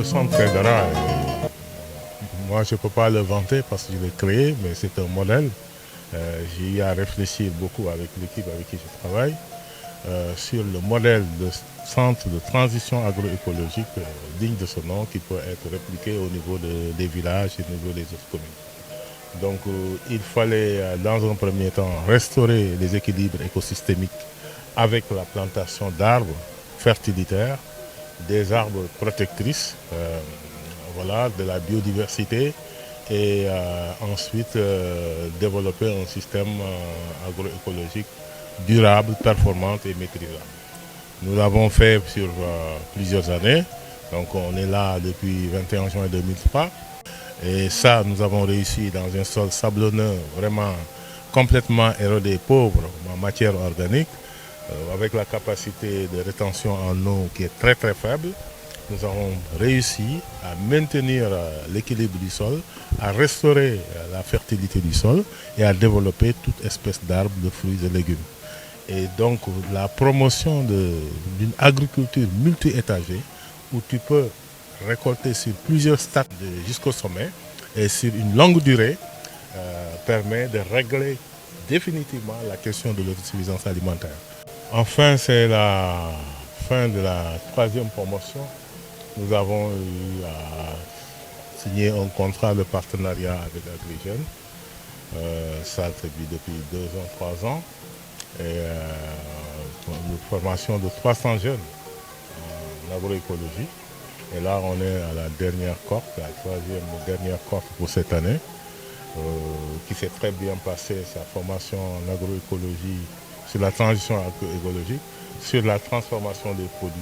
le centre Kaidara, moi je ne peux pas le vanter parce que je l'ai créé, mais c'est un modèle. J'y ai réfléchi beaucoup avec l'équipe avec qui je travaille sur le modèle de centre de transition agroécologique digne de ce nom qui peut être répliqué au niveau des villages et au niveau des autres communes. Donc il fallait dans un premier temps restaurer les équilibres écosystémiques avec la plantation d'arbres fertilitaires, des arbres protectrices, voilà, de la biodiversité et ensuite développer un système agroécologique durable, performante et maîtrisable. Nous l'avons fait sur plusieurs années, donc on est là depuis 21 juin 2003 et ça nous avons réussi dans un sol sablonneux vraiment complètement érodé, pauvre en matière organique, avec la capacité de rétention en eau qui est très très faible. Nous avons réussi à maintenir l'équilibre du sol, à restaurer la fertilité du sol et à développer toute espèce d'arbres, de fruits et légumes. Et donc la promotion d'une agriculture multi-étagée où tu peux récolter sur plusieurs stades jusqu'au sommet et sur une longue durée permet de régler définitivement la question de l'autosuffisance alimentaire. Enfin, c'est la fin de la troisième promotion. Nous avons eu à signer un contrat de partenariat avec AgriJeunes. Ça depuis 2 ans, 3 ans. Et une formation de 300 jeunes en agroécologie. Et là, on est à la dernière cohorte, la troisième dernière cohorte pour cette année, qui s'est très bien passée, sa formation en agroécologie, sur la transition agroécologique, sur la transformation des produits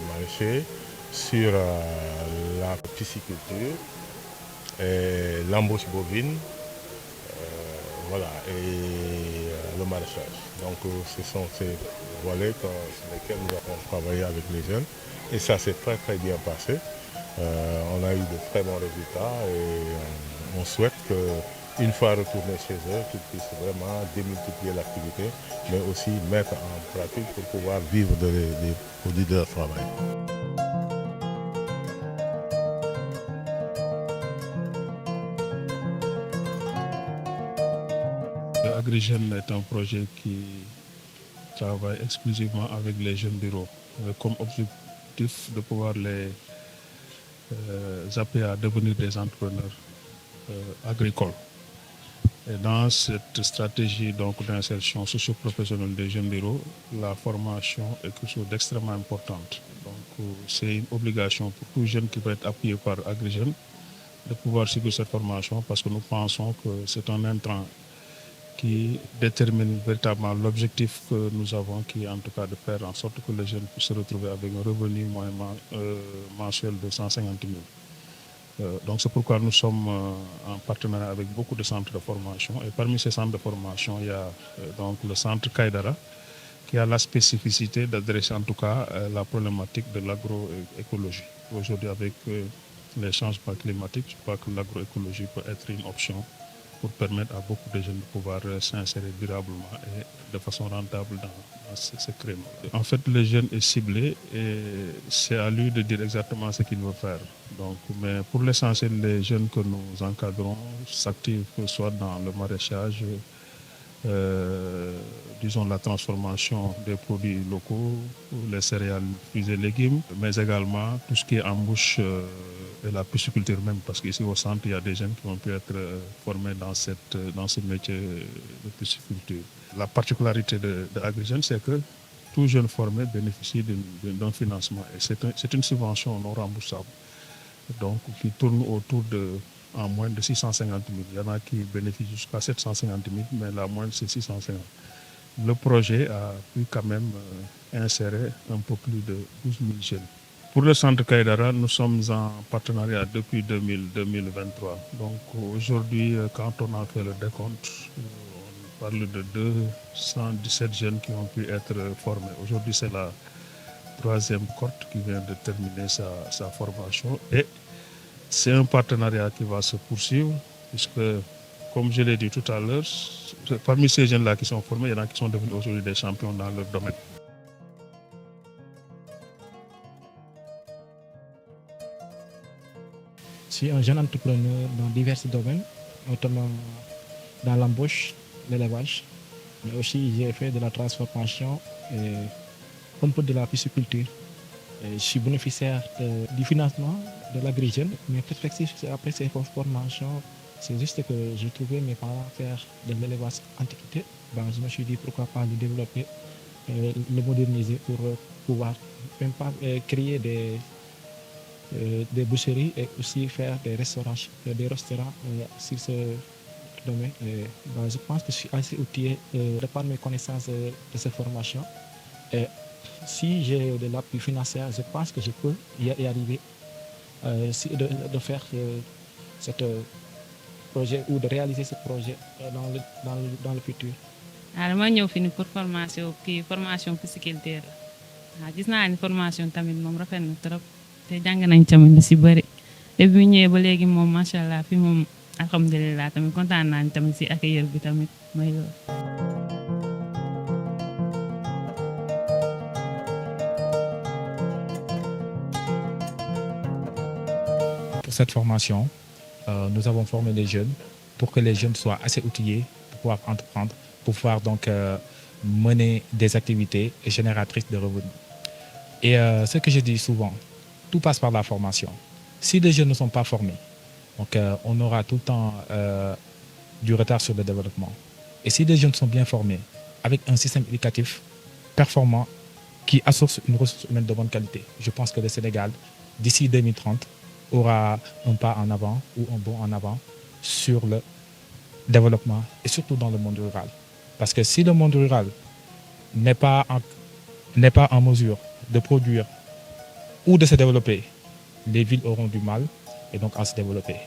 maraîchers, sur la pisciculture, et l'embauche bovine, voilà, et le maraîchage. Donc ce sont ces volets sur lesquels nous avons travaillé avec les jeunes et ça s'est très très bien passé. On a eu de très bons résultats et on souhaite qu'une fois retournés chez eux, qu'ils puissent vraiment démultiplier l'activité, mais aussi mettre en pratique pour pouvoir vivre des produits de leur travail. AgriJeunes est un projet qui travaille exclusivement avec les jeunes bureaux, avec comme objectif de pouvoir les appeler à devenir des entrepreneurs agricoles. Et dans cette stratégie d'insertion socio-professionnelle des jeunes bureaux, la formation est quelque chose d'extrêmement importante. Donc c'est une obligation pour tout jeune qui va être appuyé par AgriJeunes de pouvoir suivre cette formation parce que nous pensons que c'est un intrant qui détermine véritablement l'objectif que nous avons, qui est en tout cas de faire en sorte que les jeunes puissent se retrouver avec un revenu moyennement mensuel de 150 000. Donc c'est pourquoi nous sommes en partenariat avec beaucoup de centres de formation. Et parmi ces centres de formation, il y a donc le centre Kaidara, qui a la spécificité d'adresser en tout cas la problématique de l'agroécologie. Aujourd'hui, avec les changements climatiques, je crois que l'agroécologie peut être une option pour permettre à beaucoup de jeunes de pouvoir s'insérer durablement et de façon rentable dans ce créneau. En fait, le jeune est ciblé et c'est à lui de dire exactement ce qu'il veut faire. Donc, mais pour l'essentiel, les jeunes que nous encadrons s'activent soit dans le maraîchage, disons la transformation des produits locaux, les céréales, fruits et légumes, mais également tout ce qui est embauche et la pisciculture même, parce qu'ici au centre, il y a des jeunes qui ont pu être formés dans ce métier de pisciculture. La particularité de AgriJeunes, c'est que tout jeune formé bénéficie d'un financement et c'est une subvention non remboursable, donc qui tourne autour de en moins de 650 000. Il y en a qui bénéficient jusqu'à 750 000, mais la moyenne c'est 650 000. Le projet a pu quand même insérer un peu plus de 12 000 jeunes. Pour le centre Kaidara, nous sommes en partenariat depuis 2023. Donc aujourd'hui, quand on a fait le décompte, on parle de 217 jeunes qui ont pu être formés. Aujourd'hui, c'est la troisième cohorte qui vient de terminer sa formation. Et c'est un partenariat qui va se poursuivre, puisque, comme je l'ai dit tout à l'heure, parmi ces jeunes-là qui sont formés, il y en a qui sont devenus aujourd'hui des champions dans leur domaine. Je suis un jeune entrepreneur dans divers domaines, notamment dans l'embauche, l'élevage, mais aussi j'ai fait de la transformation et un peu de la pisciculture. Et je suis bénéficiaire du financement de l'Agri Jeunes. Mes perspectives après ces formations, c'est juste que j'ai trouvé mes parents faire de l'élevage antiquité. Ben, je me suis dit pourquoi pas le développer, le moderniser pour pouvoir même pas créer des boucheries et aussi faire des restaurants sur ce domaine. Et, ben, je pense que je suis assez outillé de par mes connaissances de cette formation. Et si j'ai de l'appui financier, je pense que je peux y arriver de faire ce projet ou de réaliser ce projet dans le futur. waaw dama ñëw fi ni pour formation pisciculture la waaw gis naa ni formation tamit moom rafet na trop te jàng nañ tamit lu si bëri te bi ñu ñëwee ba léegi moom macha allah fi moom alhamdulilah tamit kontaan naa tamit si accueil bi tamit mooy loolu. Pour cette formation, nous avons formé les jeunes pour que les jeunes soient assez outillés pour pouvoir entreprendre, pour pouvoir donc mener des activités génératrices de revenus. Et ce que je dis souvent, tout passe par la formation. Si les jeunes ne sont pas formés, donc, on aura tout le temps du retard sur le développement. Et si les jeunes sont bien formés, avec un système éducatif performant qui assure une ressource humaine de bonne qualité, je pense que le Sénégal, d'ici 2030, aura un pas en avant ou un bond en avant sur le développement et surtout dans le monde rural. Parce que si le monde rural n'est pas en mesure de produire ou de se développer, les villes auront du mal et donc à se développer.